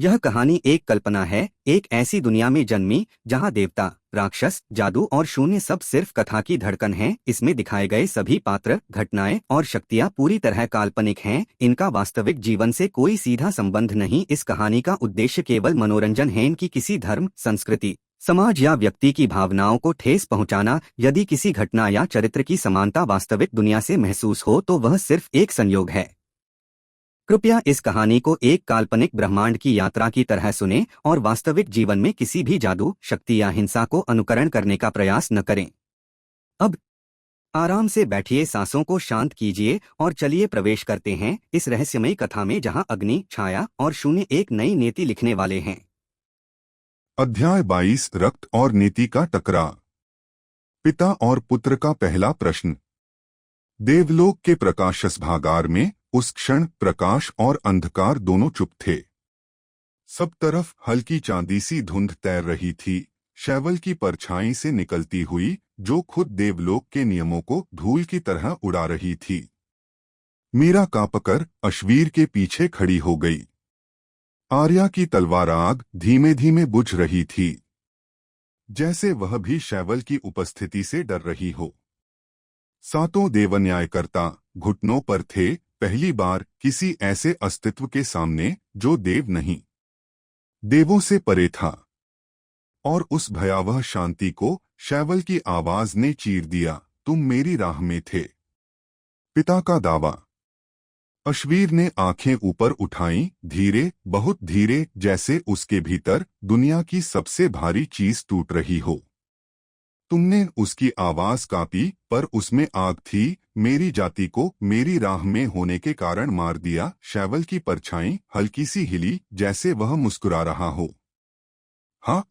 यह कहानी एक कल्पना है, एक ऐसी दुनिया में जन्मी जहां देवता, राक्षस, जादू और शून्य सब सिर्फ कथा की धड़कन हैं। इसमें दिखाए गए सभी पात्र, घटनाएं और शक्तियां पूरी तरह काल्पनिक हैं। इनका वास्तविक जीवन से कोई सीधा संबंध नहीं। इस कहानी का उद्देश्य केवल मनोरंजन है, इनकी किसी धर्म, संस्कृति, समाज या व्यक्ति की भावनाओं को ठेस पहुंचाना। यदि किसी घटना या चरित्र की समानता वास्तविक दुनिया से महसूस हो तो वह सिर्फ एक संयोग है। कृपया इस कहानी को एक काल्पनिक ब्रह्मांड की यात्रा की तरह सुनें और वास्तविक जीवन में किसी भी जादू, शक्ति या हिंसा को अनुकरण करने का प्रयास न करें। अब आराम से बैठिए, सांसों को शांत कीजिए और चलिए प्रवेश करते हैं इस रहस्यमयी कथा में जहां अग्नि, छाया और शून्य एक नई नीति लिखने वाले हैं। अध्याय 22 रक्त और नीति का टकराव। पिता और पुत्र का पहला प्रश्न। देवलोक के प्रकाशस भागार में उस क्षण प्रकाश और अंधकार दोनों चुप थे। सब तरफ हल्की चांदी सी धुंध तैर रही थी, शैवल की परछाई से निकलती हुई, जो खुद देवलोक के नियमों को धूल की तरह उड़ा रही थी। मीरा कांपकर अश्वीर के पीछे खड़ी हो गई। आर्या की तलवार आग धीमे धीमे बुझ रही थी, जैसे वह भी शैवल की उपस्थिति से डर रही हो। सातों देवन्यायकर्ता घुटनों पर थे, पहली बार किसी ऐसे अस्तित्व के सामने जो देव नहीं, देवों से परे था। और उस भयावह शांति को शैवल की आवाज ने चीर दिया। तुम मेरी राह में थे। पिता का दावा। अश्वीर ने आंखें ऊपर उठाईं, धीरे, बहुत धीरे, जैसे उसके भीतर दुनिया की सबसे भारी चीज टूट रही हो। तुमने उसकी आवाज कांपी, पर उसमें आग थी। मेरी जाति को मेरी राह में होने के कारण मार दिया। शैवल की परछाई हल्की सी हिली, जैसे वह मुस्कुरा रहा हो। हाँ,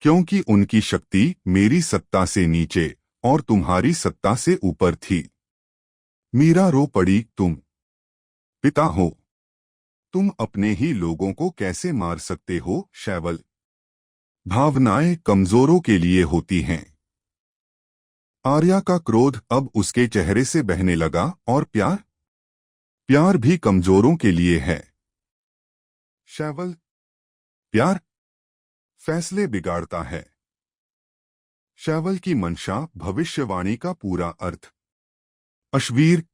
क्योंकि उनकी शक्ति मेरी सत्ता से नीचे और तुम्हारी सत्ता से ऊपर थी। मीरा रो पड़ी। तुम पिता हो, तुम अपने ही लोगों को कैसे मार सकते हो? शैवल, भावनाएं कमजोरों के लिए होती हैं। आर्या का क्रोध अब उसके चेहरे से बहने लगा। और प्यार? प्यार भी कमजोरों के लिए है। शैवल, प्यार फैसले बिगाड़ता है। शैवल की मंशा, भविष्यवाणी का पूरा अर्थ। अश्वीर,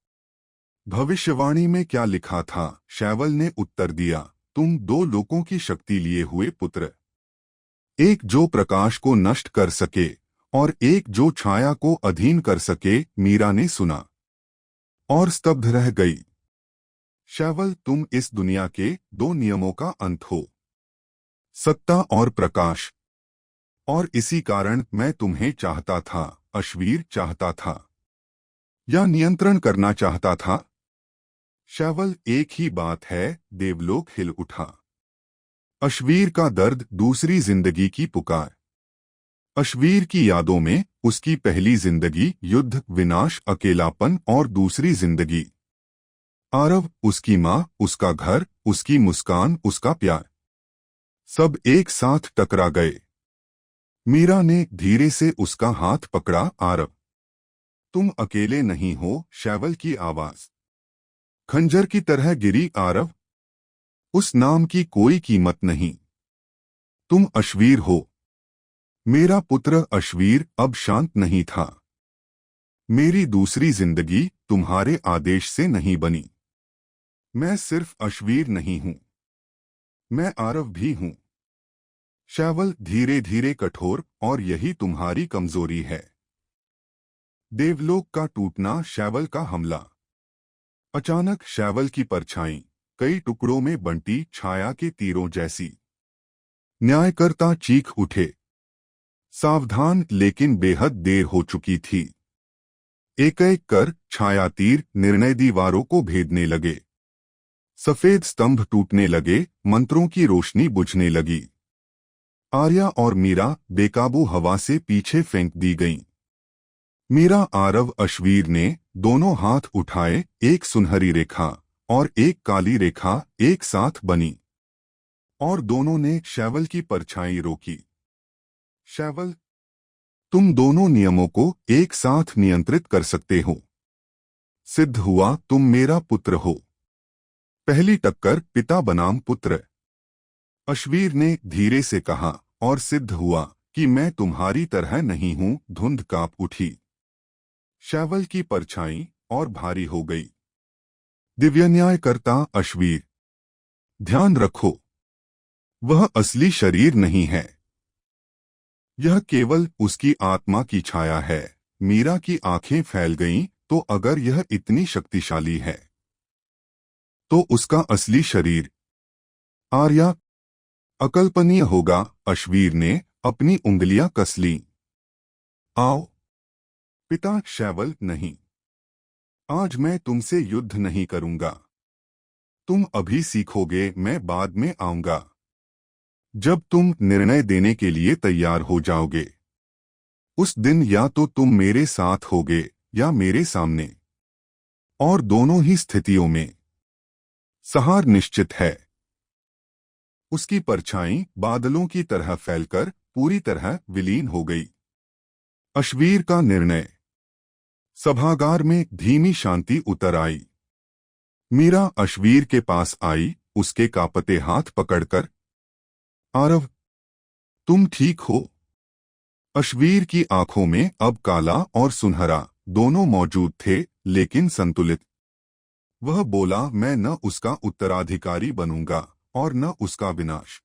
भविष्यवाणी में क्या लिखा था? शैवल ने उत्तर दिया, तुम दो लोगों की शक्ति लिए हुए पुत्र, एक जो प्रकाश को नष्ट कर सके और एक जो छाया को अधीन कर सके। मीरा ने सुना और स्तब्ध रह गई। शैवल, तुम इस दुनिया के दो नियमों का अंत हो, सत्ता और प्रकाश, और इसी कारण मैं तुम्हें चाहता था। अश्वीर, चाहता था या नियंत्रण करना चाहता था? शैवल, एक ही बात है। देवलोक हिल उठा। अश्वीर का दर्द, दूसरी जिंदगी की पुकार। अश्वीर की यादों में उसकी पहली जिंदगी, युद्ध, विनाश, अकेलापन, और दूसरी जिंदगी आरव, उसकी माँ, उसका घर, उसकी मुस्कान, उसका प्यार, सब एक साथ टकरा गए। मीरा ने धीरे से उसका हाथ पकड़ा। आरव, तुम अकेले नहीं हो। शैवल की आवाज खंजर की तरह गिरी। आरव, उस नाम की कोई कीमत नहीं। तुम अश्वीर हो। मेरा पुत्र अश्वीर अब शांत नहीं था। मेरी दूसरी जिंदगी तुम्हारे आदेश से नहीं बनी। मैं सिर्फ अश्वीर नहीं हूं, मैं आरव भी हूं। शैवल, धीरे धीरे कठोर, और यही तुम्हारी कमजोरी है। देवलोक का टूटना, शैवल का हमला। अचानक शैवल की परछाई कई टुकड़ों में बंटी, छाया के तीरों जैसी। न्यायकर्ता चीख उठे। सावधान, लेकिन बेहद देर हो चुकी थी। एक एक कर छाया तीर निर्णय दीवारों को भेदने लगे। सफेद स्तंभ टूटने लगे, मंत्रों की रोशनी बुझने लगी। आर्या और मीरा बेकाबू हवा से पीछे फेंक दी गईं। मीरा, आरव, अश्वीर ने दोनों हाथ उठाए। एक सुनहरी रेखा और एक काली रेखा एक साथ बनी, और दोनों ने शैवल की परछाई रोकी। शैवल, तुम दोनों नियमों को एक साथ नियंत्रित कर सकते हो। सिद्ध हुआ, तुम मेरा पुत्र हो। पहली टक्कर, पिता बनाम पुत्र। अश्वीर ने धीरे से कहा, और सिद्ध हुआ कि मैं तुम्हारी तरह नहीं हूं। धुंध कांप उठी। शैवल की परछाई और भारी हो गई। दिव्य न्यायकर्ता अश्वीर, ध्यान रखो, वह असली शरीर नहीं है। यह केवल उसकी आत्मा की छाया है। मीरा की आंखें फैल गईं। तो अगर यह इतनी शक्तिशाली है, तो उसका असली शरीर आर्या अकल्पनीय होगा। अश्वीर ने अपनी उंगलियां कस लीं। आओ पिता। शैवल, नहीं, आज मैं तुमसे युद्ध नहीं करूंगा। तुम अभी सीखोगे, मैं बाद में आऊंगा। जब तुम निर्णय देने के लिए तैयार हो जाओगे, उस दिन या तो तुम मेरे साथ होगे या मेरे सामने, और दोनों ही स्थितियों में सहार निश्चित है। उसकी परछाई बादलों की तरह फैलकर पूरी तरह विलीन हो गई। अश्वीर का निर्णय। सभागार में धीमी शांति उतर आई। मीरा अश्वीर के पास आई, उसके कांपते हाथ पकड़कर। आरव, तुम ठीक हो? अश्वीर की आंखों में अब काला और सुनहरा दोनों मौजूद थे, लेकिन संतुलित। वह बोला, मैं न उसका उत्तराधिकारी बनूंगा और न उसका विनाश।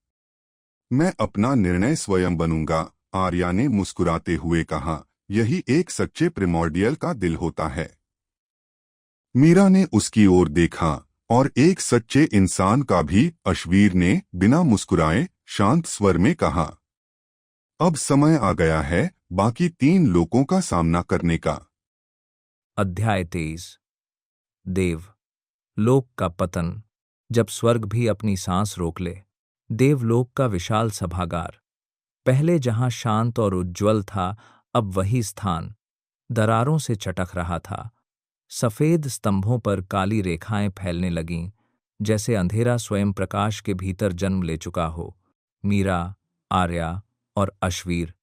मैं अपना निर्णय स्वयं बनूंगा। आर्या ने मुस्कुराते हुए कहा, यही एक सच्चे प्रिमॉर्डियल का दिल होता है। मीरा ने उसकी ओर देखा, और एक सच्चे इंसान का भी। अश्वीर ने बिना मुस्कुराए शांत स्वर में कहा, अब समय आ गया है बाकी 3 लोगों का सामना करने का। अध्याय 23। देव लोक का पतन। जब स्वर्ग भी अपनी सांस रोक ले। देवलोक का विशाल सभागार। पहले जहां शांत और उज्ज्वल था, अब वही स्थान दरारों से चटक रहा था। सफेद स्तंभों पर काली रेखाएं फैलने लगीं, जैसे अंधेरा स्वयं प्रकाश के भीतर जन्म ले चुका हो। मीरा, आर्या और अश्वीर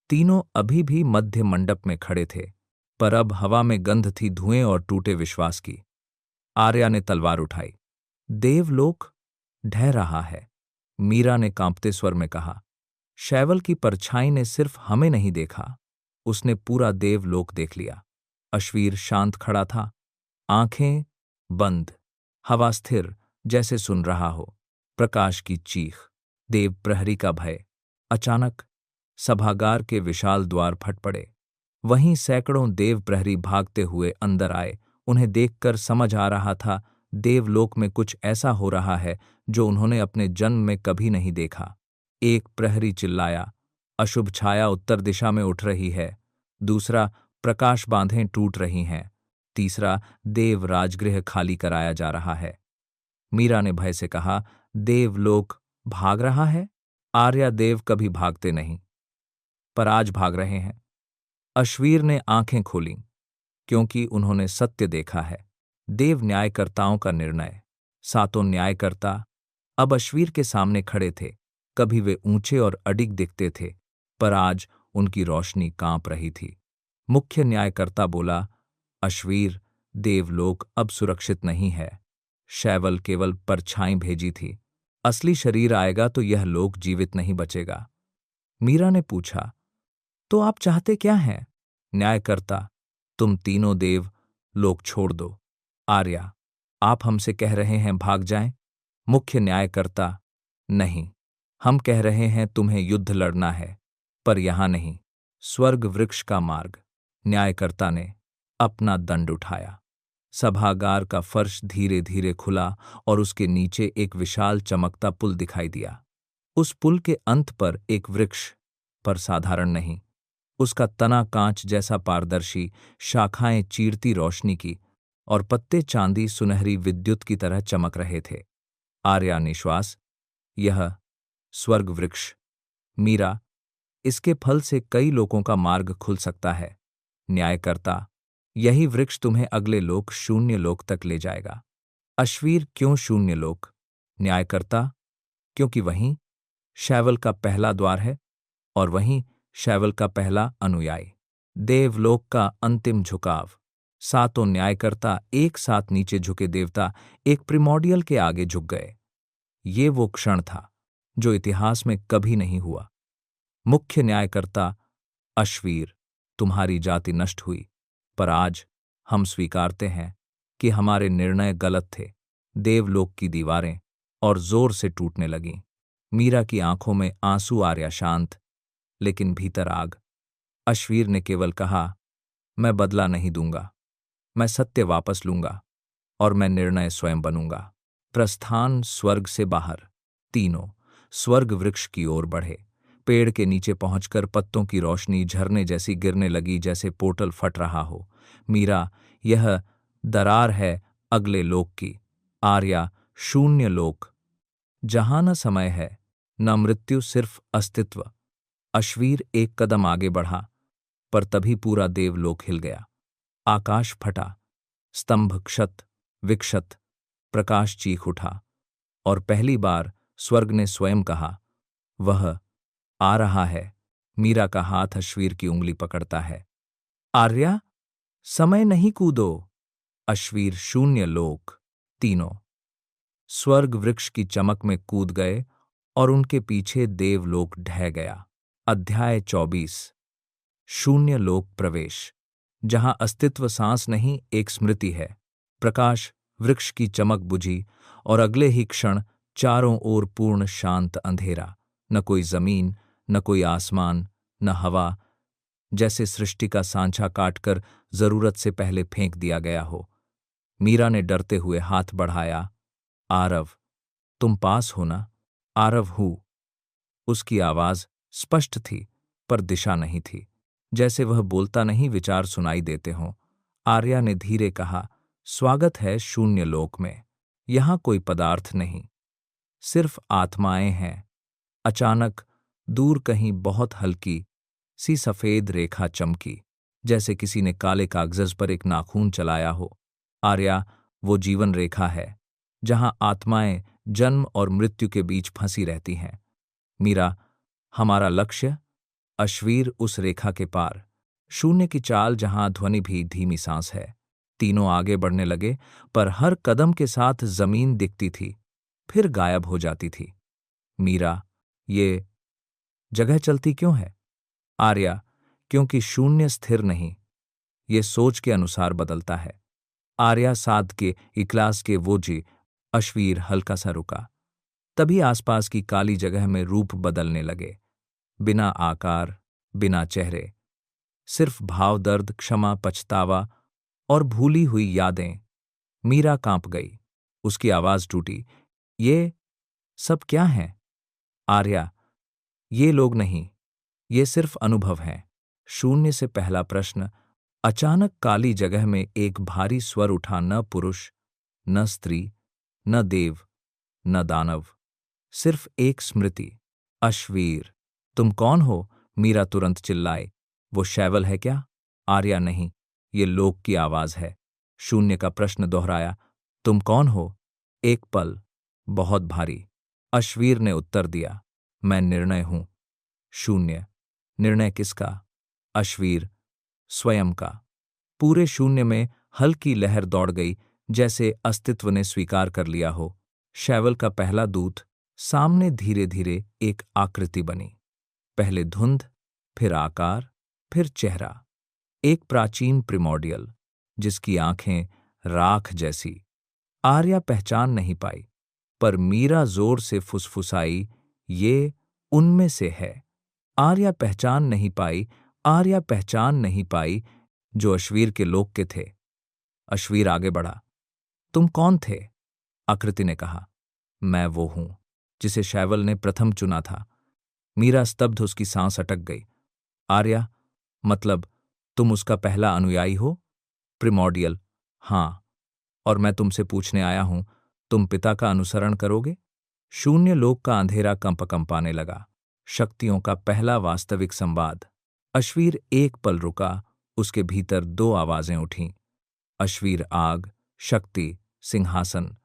तीनों अभी भी मध्य मंडप में खड़े थे, पर अब हवा में गंध थी धुएं और टूटे विश्वास की। आर्या ने तलवार उठाई। देवलोक ढह रहा है, मीरा ने कांपते स्वर में कहा। शैवल की परछाई ने सिर्फ हमें नहीं देखा, उसने पूरा देवलोक देख लिया। अश्वीर शांत खड़ा था, आंखें बंद, हवा स्थिर, जैसे सुन रहा हो प्रकाश की चीख, देव प्रहरी का भय। अचानक सभागार के विशाल द्वार फट पड़े। वहीं सैकड़ों देव प्रहरी भागते हुए अंदर आए। उन्हें देखकर समझ आ रहा था, देवलोक में कुछ ऐसा हो रहा है जो उन्होंने अपने जन्म में कभी नहीं देखा। एक प्रहरी चिल्लाया, अशुभ छाया उत्तर दिशा में उठ रही है। दूसरा, प्रकाश बांधें टूट रही हैं। तीसरा, देव राजगृह खाली कराया जा रहा है। मीरा ने भय से कहा, देवलोक भाग रहा है? आर्या, देव कभी भागते नहीं, पर आज भाग रहे हैं। अश्वीर ने आंखें खोलीं, क्योंकि उन्होंने सत्य देखा है। देव न्यायकर्ताओं का निर्णय। 7 न्यायकर्ता अब अश्वीर के सामने खड़े थे। कभी वे ऊंचे और अडिग दिखते थे, पर आज उनकी रोशनी कांप रही थी। मुख्य न्यायकर्ता बोला, अश्वीर, देवलोक अब सुरक्षित नहीं है। शैवल केवल परछाई भेजी थी, असली शरीर आएगा तो यह लोक जीवित नहीं बचेगा। मीरा ने पूछा, तो आप चाहते क्या हैं? न्यायकर्ता, तुम तीनों देव लोक छोड़ दो। आर्या, आप हमसे कह रहे हैं भाग जाएं? मुख्य न्यायकर्ता, नहीं, हम कह रहे हैं तुम्हें युद्ध लड़ना है, पर यहां नहीं, स्वर्ग वृक्ष का मार्ग। न्यायकर्ता ने अपना दंड उठाया। सभागार का फर्श धीरे धीरे खुला और उसके नीचे एक विशाल चमकता पुल दिखाई दिया। उस पुल के अंत पर एक वृक्ष, पर साधारण नहीं। उसका तना कांच जैसा पारदर्शी, शाखाएं चीरती रोशनी की, और पत्ते चांदी सुनहरी विद्युत की तरह चमक रहे थे। आर्या निश्वास, यह स्वर्ग वृक्ष। मीरा, इसके फल से कई लोगों का मार्ग खुल सकता है। न्यायकर्ता, यही वृक्ष तुम्हें अगले लोक शून्य लोक तक ले जाएगा। अश्वीर, क्यों शून्य लोक? न्यायकर्ता, क्योंकि वहीं शैवल का पहला द्वार है, और वहीं शैवल का पहला अनुयायी। देवलोक का अंतिम झुकाव। 7 न्यायकर्ता एक साथ नीचे झुके देवता एक प्रिमॉर्डियल के आगे झुक गए। ये वो क्षण था जो इतिहास में कभी नहीं हुआ। मुख्य न्यायकर्ता अश्वीर, तुम्हारी जाति नष्ट हुई, पर आज हम स्वीकारते हैं कि हमारे निर्णय गलत थे। देवलोक की दीवारें और जोर से टूटने लगीं। मीरा की आंखों में आंसू, आर्या शांत, लेकिन भीतर आग। अश्वीर ने केवल कहा, मैं बदला नहीं दूंगा, मैं सत्य वापस लूंगा और मैं निर्णय स्वयं बनूंगा। प्रस्थान स्वर्ग से बाहर। तीनों स्वर्ग वृक्ष की ओर बढ़े। पेड़ के नीचे पहुंचकर पत्तों की रोशनी झरने जैसी गिरने लगी, जैसे पोर्टल फट रहा हो। मीरा, यह दरार है अगले लोक की। आर्या, शून्य लोक, जहां न समय है न मृत्यु, सिर्फ अस्तित्व। अश्वीर एक कदम आगे बढ़ा, पर तभी पूरा देवलोक हिल गया। आकाश फटा, स्तंभ क्षत विक्षत, प्रकाश चीख उठा, और पहली बार स्वर्ग ने स्वयं कहा, वह आ रहा है। मीरा का हाथ अश्वीर की उंगली पकड़ता है। आर्या, समय नहीं कूदो। अश्वीर, शून्य लोक। तीनों स्वर्ग वृक्ष की चमक में कूद गए और उनके पीछे देवलोक ढह गया। अध्याय 24। शून्य लोक प्रवेश। जहां अस्तित्व सांस नहीं, एक स्मृति है। प्रकाश वृक्ष की चमक बुझी और अगले ही क्षण चारों ओर पूर्ण शांत अंधेरा। न कोई जमीन, न कोई आसमान, न हवा, जैसे सृष्टि का सांचा काटकर जरूरत से पहले फेंक दिया गया हो। मीरा ने डरते हुए हाथ बढ़ाया। आरव, तुम पास हो ना? आरव, हूँ। उसकी आवाज स्पष्ट थी, पर दिशा नहीं थी। जैसे वह बोलता नहीं, विचार सुनाई देते हों। आर्या ने धीरे कहा, स्वागत है शून्य लोक में। यहां कोई पदार्थ नहीं, सिर्फ आत्माएं हैं। अचानक दूर कहीं बहुत हल्की सी सफेद रेखा चमकी, जैसे किसी ने काले कागज पर एक नाखून चलाया हो। आर्या, वो जीवन रेखा है जहां आत्माएं जन्म और मृत्यु के बीच फंसी रहती हैं। मीरा, हमारा लक्ष्य? अश्वीर, उस रेखा के पार, शून्य की चाल जहां ध्वनि भी धीमी सांस है। तीनों आगे बढ़ने लगे, पर हर कदम के साथ जमीन दिखती थी, फिर गायब हो जाती थी। मीरा, ये जगह चलती क्यों है? आर्या, क्योंकि शून्य स्थिर नहीं, ये सोच के अनुसार बदलता है। आर्या, साध के इखलास के वो जी। अश्वीर हल्का सा रुका, तभी आसपास की काली जगह में रूप बदलने लगे। बिना आकार, बिना चेहरे, सिर्फ भाव, दर्द, क्षमा, पछतावा और भूली हुई यादें। मीरा कांप गई, उसकी आवाज टूटी। ये सब क्या है? आर्या, ये लोग नहीं, ये सिर्फ अनुभव हैं। शून्य से पहला प्रश्न। अचानक काली जगह में एक भारी स्वर उठा, न पुरुष, न स्त्री, न देव, न दानव, सिर्फ एक स्मृति। अश्वीर, तुम कौन हो? मीरा तुरंत चिल्लाई, वो शैवल है क्या? आर्या, नहीं, ये लोक की आवाज है। शून्य का प्रश्न दोहराया, तुम कौन हो? एक पल, बहुत भारी। अश्वीर ने उत्तर दिया, मैं निर्णय हूं। शून्य, निर्णय किसका? अश्वीर, स्वयं का। पूरे शून्य में हल्की लहर दौड़ गई, जैसे अस्तित्व ने स्वीकार कर लिया हो। शैवल का पहला दूत। सामने धीरे धीरे एक आकृति बनी, पहले धुंध, फिर आकार, फिर चेहरा। एक प्राचीन प्रिमोर्डियल, जिसकी आंखें राख जैसी। आर्या पहचान नहीं पाई, पर मीरा जोर से फुसफुसाई, ये उनमें से है। आर्या पहचान नहीं पाई, आर्या पहचान नहीं पाई, जो अश्वीर के लोक के थे। अश्वीर आगे बढ़ा, तुम कौन थे? आकृति ने कहा, मैं वो हूं जिसे शैवल ने प्रथम चुना था। मीरा स्तब्ध, उसकी सांस अटक गई। आर्या, मतलब तुम उसका पहला अनुयायी हो? प्रिमोर्डियल, हां, और मैं तुमसे पूछने आया हूं, तुम पिता का अनुसरण करोगे? शून्य लोक का अंधेरा कंपाने लगा। शक्तियों का पहला वास्तविक संवाद। अश्वीर एक पल रुका, उसके भीतर दो आवाजें उठीं। अश्वीर आग, शक्ति, सिंहासन।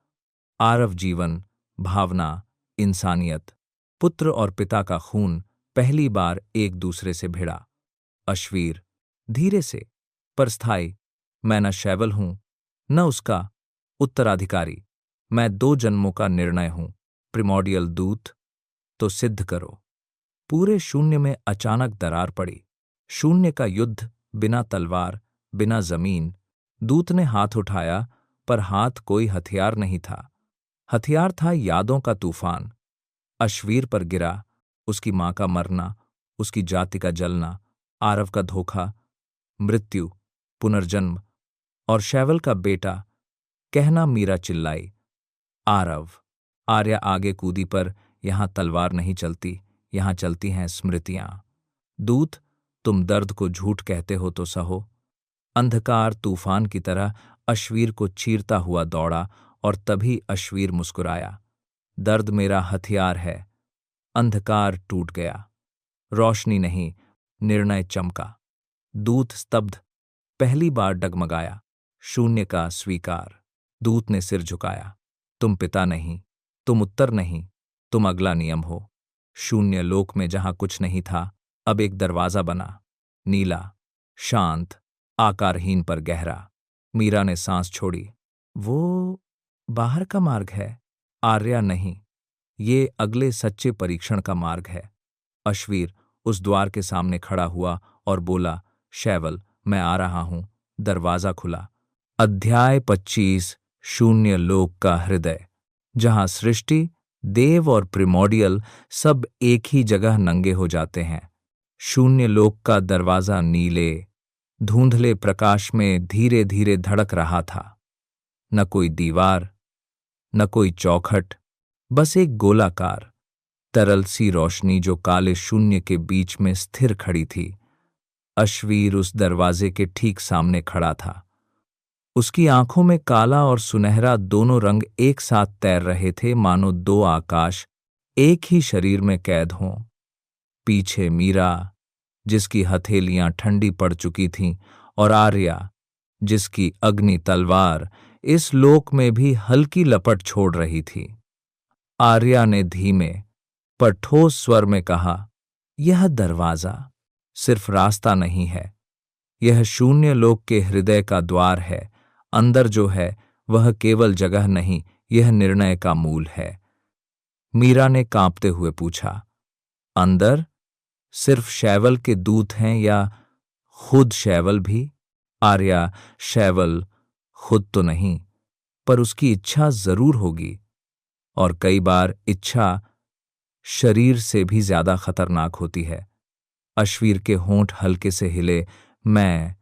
आरव जीवन, भावना, इंसानियत। पुत्र और पिता का खून पहली बार एक दूसरे से भिड़ा। अश्वीर धीरे से, पर स्थायी, मैं न शैवल हूं, न उसका उत्तराधिकारी, मैं 2 जन्मों का निर्णय हूं। प्रिमोर्डियल दूत, तो सिद्ध करो। पूरे शून्य में अचानक दरार पड़ी। शून्य का युद्ध, बिना तलवार, बिना जमीन। दूत ने हाथ उठाया, पर हाथ कोई हथियार नहीं था। हथियार था यादों का तूफान। अश्वीर पर गिरा, उसकी मां का मरना, उसकी जाति का जलना, आरव का धोखा, मृत्यु, पुनर्जन्म और शैवल का बेटा। कहना मीरा चिल्लाई, आरव। आर्या आगे कूदी, पर यहां तलवार नहीं चलती, यहां चलती हैं स्मृतियां। दूत, तुम दर्द को झूठ कहते हो तो सहो। अंधकार तूफान की तरह अश्वीर को चीरता हुआ दौड़ा, और तभी अश्वीर मुस्कुराया। दर्द मेरा हथियार है। अंधकार टूट गया। रोशनी नहीं, निर्णय चमका। दूत स्तब्ध, पहली बार डगमगाया। शून्य का स्वीकार। दूत ने सिर झुकाया। तुम पिता नहीं, तुम उत्तर नहीं, तुम अगला नियम हो। शून्य लोक में जहां कुछ नहीं था, अब एक दरवाजा बना। नीला, शांत, आकारहीन पर गहरा। मीरा ने सांस छोड़ी। वो बाहर का मार्ग है। आर्या, नहीं, ये अगले सच्चे परीक्षण का मार्ग है। अश्वीर उस द्वार के सामने खड़ा हुआ और बोला, शैवल, मैं आ रहा हूं। दरवाजा खुला। अध्याय 25। शून्य लोक का हृदय, जहां सृष्टि, देव और प्रिमोडियल सब एक ही जगह नंगे हो जाते हैं। शून्य लोक का दरवाजा नीले, धुंधले प्रकाश में धीरे धीरे धड़क रहा था। न कोई दीवार, न कोई चौखट, बस एक गोलाकार, तरल सी रोशनी जो काले शून्य के बीच में स्थिर खड़ी थी। अश्वीर उस दरवाजे के ठीक सामने खड़ा था। उसकी आंखों में काला और सुनहरा दोनों रंग एक साथ तैर रहे थे, मानो दो आकाश एक ही शरीर में कैद हों। पीछे मीरा, जिसकी हथेलियां ठंडी पड़ चुकी थीं, और आर्या, जिसकी अग्नि तलवार इस लोक में भी हल्की लपट छोड़ रही थी। आर्या ने धीमे पर ठोस स्वर में कहा, यह दरवाजा सिर्फ रास्ता नहीं है, यह शून्य लोक के हृदय का द्वार है। अंदर जो है वह केवल जगह नहीं, यह निर्णय का मूल है। मीरा ने कांपते हुए पूछा, अंदर सिर्फ शैवल के दूत हैं या खुद शैवल भी? आर्या, शैवल खुद तो नहीं, पर उसकी इच्छा जरूर होगी, और कई बार इच्छा शरीर से भी ज्यादा खतरनाक होती है। अश्वीर के होंठ हल्के से हिले। मैं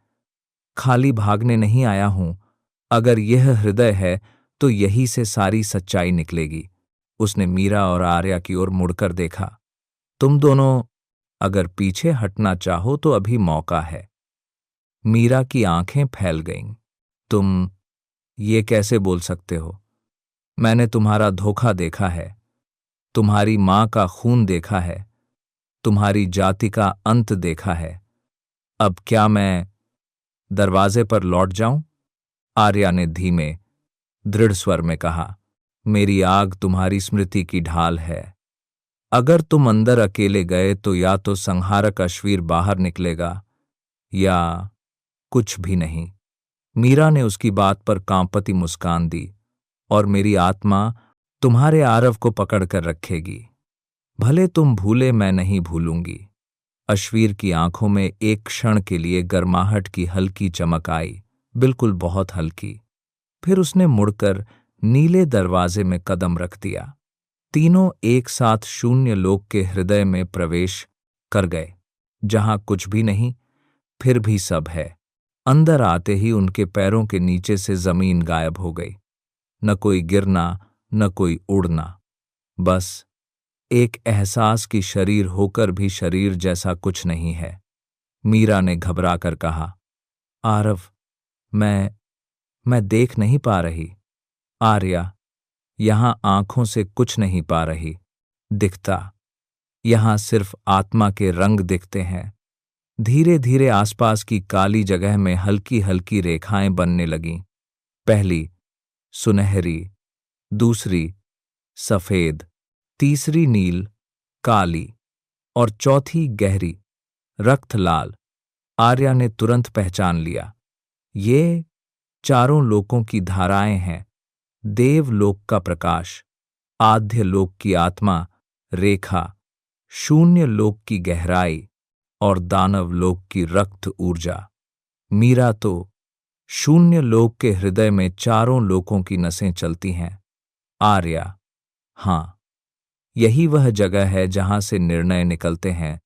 खाली भागने नहीं आया हूं। अगर यह हृदय है तो यही से सारी सच्चाई निकलेगी। उसने मीरा और आर्या की ओर मुड़कर देखा। तुम दोनों अगर पीछे हटना चाहो तो अभी मौका है। मीरा की आंखें फैल गईं। तुम ये कैसे बोल सकते हो? मैंने तुम्हारा धोखा देखा है, तुम्हारी मां का खून देखा है, तुम्हारी जाति का अंत देखा है। अब क्या मैं दरवाजे पर लौट जाऊं? आर्या ने धीमे, दृढ़ स्वर में कहा, मेरी आग तुम्हारी स्मृति की ढाल है। अगर तुम अंदर अकेले गए तो या तो संहारक अश्वीर बाहर निकलेगा या कुछ भी नहीं। मीरा ने उसकी बात पर कांपती मुस्कान दी। और मेरी आत्मा तुम्हारे आरव को पकड़ कर रखेगी। भले तुम भूले, मैं नहीं भूलूंगी। अश्वीर की आंखों में एक क्षण के लिए गर्माहट की हल्की चमक आई, बिल्कुल बहुत हल्की। फिर उसने मुड़कर नीले दरवाजे में कदम रख दिया। तीनों एक साथ शून्य लोक के हृदय में प्रवेश कर गए, जहां कुछ भी नहीं, फिर भी सब है। अंदर आते ही उनके पैरों के नीचे से जमीन गायब हो गई। न कोई गिरना, न कोई उड़ना, बस एक एहसास कि शरीर होकर भी शरीर जैसा कुछ नहीं है। मीरा ने घबरा कर कहा, आरव, मैं देख नहीं पा रही। आर्या, यहां आंखों से कुछ नहीं पा रही दिखता, यहां सिर्फ आत्मा के रंग दिखते हैं। धीरे धीरे आसपास की काली जगह में हल्की हल्की रेखाएं बनने लगीं। पहली सुनहरी, दूसरी सफेद, तीसरी नील, काली और चौथी गहरी रक्त लाल। आर्या ने तुरंत पहचान लिया, ये चारों लोकों की धाराएं हैं। देव लोक का प्रकाश, आध्य लोक की आत्मा, रेखा शून्य लोक की गहराई और दानव लोक की रक्त ऊर्जा। मीरा तो शून्य लोक के हृदय में चारों लोकों की नसें चलती हैं। आर्या, हाँ, यही वह जगह है जहां से निर्णय निकलते हैं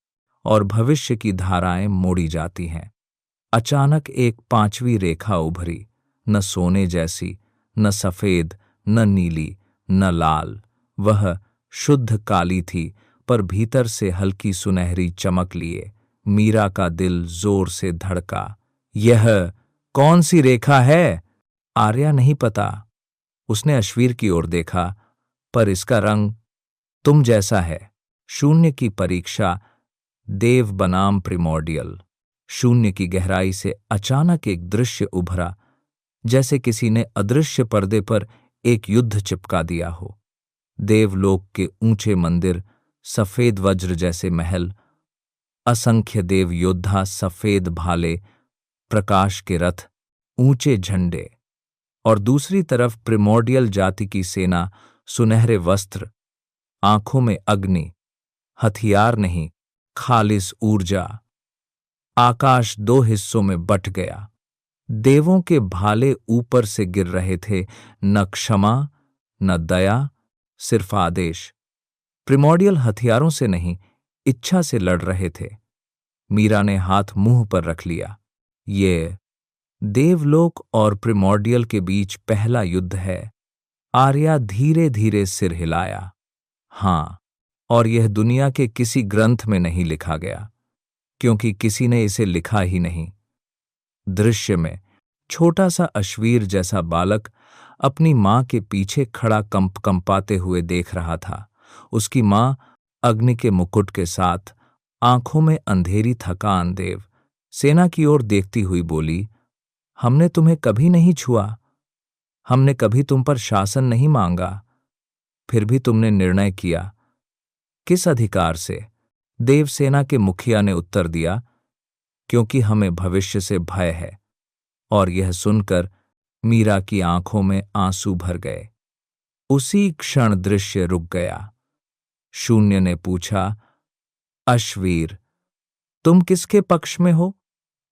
और भविष्य की धाराएं मोड़ी जाती हैं। अचानक एक पांचवी रेखा उभरी, न सोने जैसी, न सफेद, न नीली, न लाल। वह शुद्ध काली थी, पर भीतर से हल्की सुनहरी चमक लिए। मीरा का दिल जोर से धड़का। यह कौन सी रेखा है? आर्या नहीं पता। उसने अश्वीर की ओर देखा, पर इसका रंग तुम जैसा है। शून्य की परीक्षा, देव बनाम प्रिमोर्डियल। शून्य की गहराई से अचानक एक दृश्य उभरा, जैसे किसी ने अदृश्य पर्दे पर एक युद्ध चिपका दिया हो। देवलोक के ऊंचे मंदिर, सफेद वज्र जैसे महल, असंख्य देव योद्धा, सफेद भाले, प्रकाश के रथ, ऊंचे झंडे, और दूसरी तरफ प्रिमोर्डियल जाति की सेना, सुनहरे वस्त्र, आंखों में अग्नि, हथियार नहीं, खालिस ऊर्जा। आकाश दो हिस्सों में बंट गया। देवों के भाले ऊपर से गिर रहे थे, न क्षमा न दया, सिर्फ आदेश। प्रिमोर्डियल हथियारों से नहीं, इच्छा से लड़ रहे थे। मीरा ने हाथ मुंह पर रख लिया। ये देवलोक और प्रिमोर्डियल के बीच पहला युद्ध है। आर्या धीरे धीरे सिर हिलाया। हाँ, और यह दुनिया के किसी ग्रंथ में नहीं लिखा गया, क्योंकि किसी ने इसे लिखा ही नहीं। दृश्य में छोटा सा अश्वीर जैसा बालक अपनी मां के पीछे खड़ा कंपाते हुए देख रहा था। उसकी मां अग्नि के मुकुट के साथ, आंखों में अंधेरी थकान। देव सेना की ओर देखती हुई बोली, हमने तुम्हें कभी नहीं छुआ, हमने कभी तुम पर शासन नहीं मांगा, फिर भी तुमने निर्णय किया। किस अधिकार से? देवसेना के मुखिया ने उत्तर दिया, क्योंकि हमें भविष्य से भय है। और यह सुनकर मीरा की आंखों में आंसू भर गए। उसी क्षण दृश्य रुक गया। शून्य ने पूछा, अश्वीर, तुम किसके पक्ष में हो?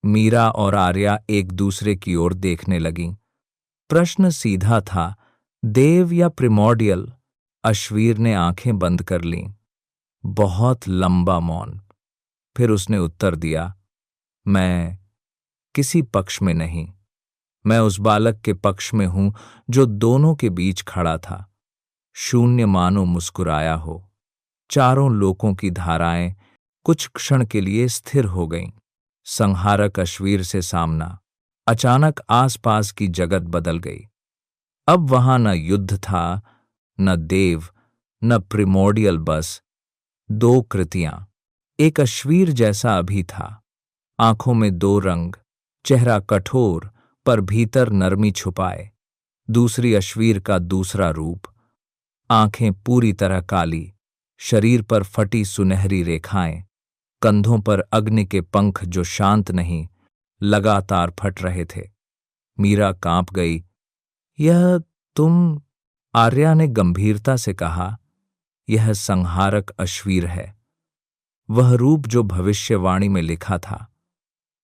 मीरा और आर्या एक दूसरे की ओर देखने लगीं। प्रश्न सीधा था, देव या प्रिमोर्डियल? अश्वीर ने आंखें बंद कर लीं। बहुत लंबा मौन। फिर उसने उत्तर दिया, मैं किसी पक्ष में नहीं। मैं उस बालक के पक्ष में हूं जो दोनों के बीच खड़ा था। शून्य मानो मुस्कुराया हो। चारों लोकों की धाराएं कुछ क्षण के लिए स्थिर हो गईं। संहारक अश्वीर से सामना। अचानक आसपास की जगत बदल गई। अब वहां न युद्ध था, न देव, न प्रिमोर्डियल, बस दो कृतियां। एक अश्वीर जैसा अभी था, आंखों में दो रंग, चेहरा कठोर पर भीतर नरमी छुपाए। दूसरी अश्वीर का दूसरा रूप, आंखें पूरी तरह काली, शरीर पर फटी सुनहरी रेखाएं, कंधों पर अग्नि के पंख जो शांत नहीं, लगातार फट रहे थे। मीरा कांप गई। यह तुम? आर्या ने गंभीरता से कहा, यह संहारक अश्वीर है, वह रूप जो भविष्यवाणी में लिखा था।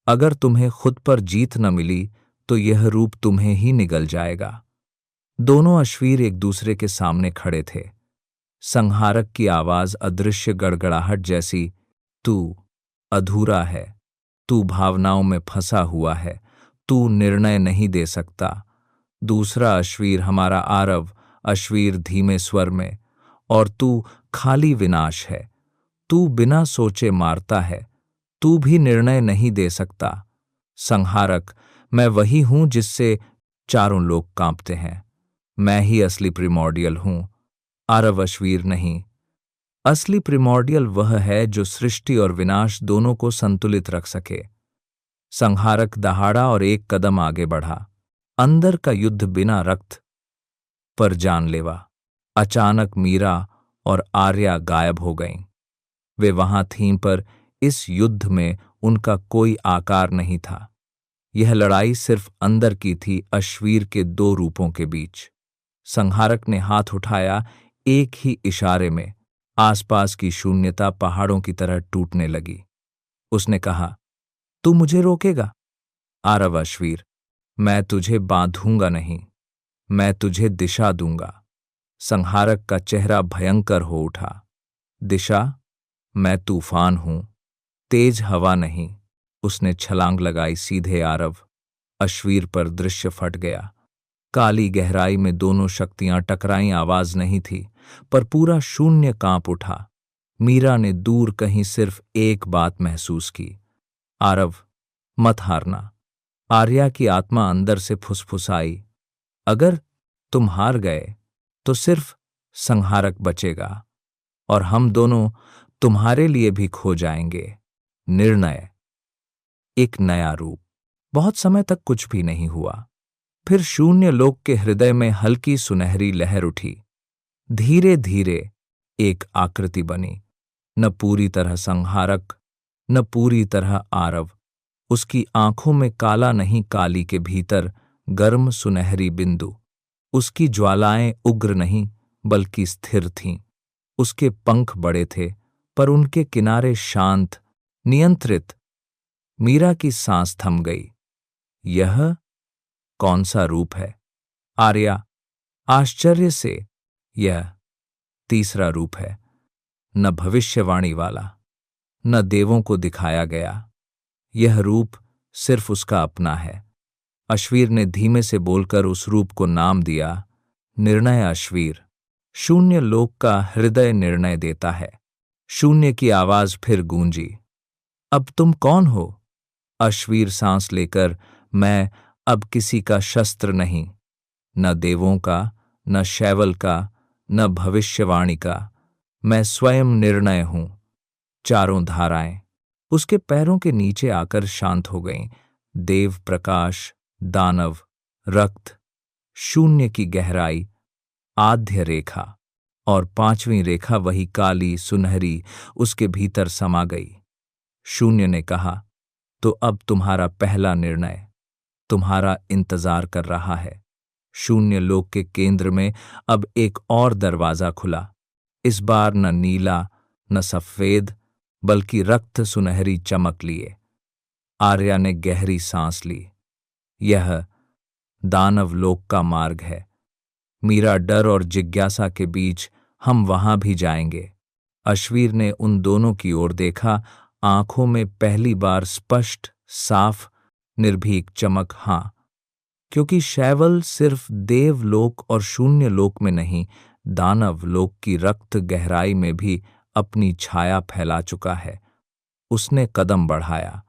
अगर तुम्हें खुद पर जीत न मिली तो यह रूप तुम्हें ही निगल जाएगा। दोनों अश्वीर एक दूसरे के सामने खड़े थे। संहारक की आवाज अदृश्य गड़गड़ाहट जैसी, तू अधूरा है, तू भावनाओं में फंसा हुआ है, तू निर्णय नहीं दे सकता। दूसरा अश्वीर, हमारा आरव अश्वीर, धीमे स्वर में, और तू खाली विनाश है, तू बिना सोचे मारता है, तू भी निर्णय नहीं दे सकता। संहारक, मैं वही हूं जिससे चारों लोग कांपते हैं। मैं ही असली प्रिमोर्डियल हूं, आरव अश्वीर नहीं। असली प्रिमोर्डियल वह है जो सृष्टि और विनाश दोनों को संतुलित रख सके। संहारक दहाड़ा और एक कदम आगे बढ़ा। अंदर का युद्ध बिना रक्त पर जानलेवा। अचानक मीरा और आर्या गायब हो गईं। वे वहां थीं, पर इस युद्ध में उनका कोई आकार नहीं था। यह लड़ाई सिर्फ अंदर की थी, अश्वीर के दो रूपों के बीच। संहारक ने हाथ उठाया, एक ही इशारे में आसपास की शून्यता पहाड़ों की तरह टूटने लगी। उसने कहा, तू मुझे रोकेगा? आरव अश्वीर, मैं तुझे बांधूंगा नहीं, मैं तुझे दिशा दूंगा। संहारक का चेहरा भयंकर हो उठा। दिशा? मैं तूफान हूं, तेज हवा नहीं। उसने छलांग लगाई सीधे आरव अश्वीर पर। दृश्य फट गया। काली गहराई में दोनों शक्तियां टकराई। आवाज नहीं थी, पर पूरा शून्य कांप उठा। मीरा ने दूर कहीं सिर्फ एक बात महसूस की, आरव, मत हारना। आर्या की आत्मा अंदर से फुसफुसाई, अगर तुम हार गए तो सिर्फ संहारक बचेगा और हम दोनों तुम्हारे लिए भी खो जाएंगे। निर्णय। एक नया रूप। बहुत समय तक कुछ भी नहीं हुआ। फिर शून्य लोक के हृदय में हल्की सुनहरी लहर उठी। धीरे धीरे एक आकृति बनी, न पूरी तरह संहारक, न पूरी तरह आरव। उसकी आंखों में काला नहीं, काली के भीतर गर्म सुनहरी बिंदु। उसकी ज्वालाएं उग्र नहीं बल्कि स्थिर थीं। उसके पंख बड़े थे, पर उनके किनारे शांत, नियंत्रित। मीरा की सांस थम गई। यह कौन सा रूप है? आर्या आश्चर्य से, यह तीसरा रूप है, न भविष्यवाणी वाला, न देवों को दिखाया गया। यह रूप सिर्फ उसका अपना है। अश्वीर ने धीमे से बोलकर उस रूप को नाम दिया, निर्णय अश्वीर। शून्य लोक का हृदय निर्णय देता है। शून्य की आवाज फिर गूंजी, अब तुम कौन हो? अश्वीर सांस लेकर, मैं अब किसी का शस्त्र नहीं, न देवों का, न शैवल का, न भविष्यवाणी का। मैं स्वयं निर्णय हूं। चारों धाराएं उसके पैरों के नीचे आकर शांत हो गईं। देव प्रकाश, दानव, रक्त, शून्य की गहराई, आद्य रेखा और पांचवीं रेखा वही काली सुनहरी उसके भीतर समा गई। शून्य ने कहा, तो अब तुम्हारा पहला निर्णय तुम्हारा इंतजार कर रहा है। शून्य लोक के केंद्र में अब एक और दरवाजा खुला। इस बार न नीला न सफेद बल्कि रक्त सुनहरी चमक लिए। आर्या ने गहरी सांस ली। यह दानव लोक का मार्ग है। मीरा डर और जिज्ञासा के बीच, हम वहां भी जाएंगे। अश्वीर ने उन दोनों की ओर देखा। आंखों में पहली बार स्पष्ट, साफ, निर्भीक चमक। हां, क्योंकि शैवल सिर्फ देवलोक और शून्य लोक में नहीं, दानव लोक की रक्त गहराई में भी अपनी छाया फैला चुका है। उसने कदम बढ़ाया।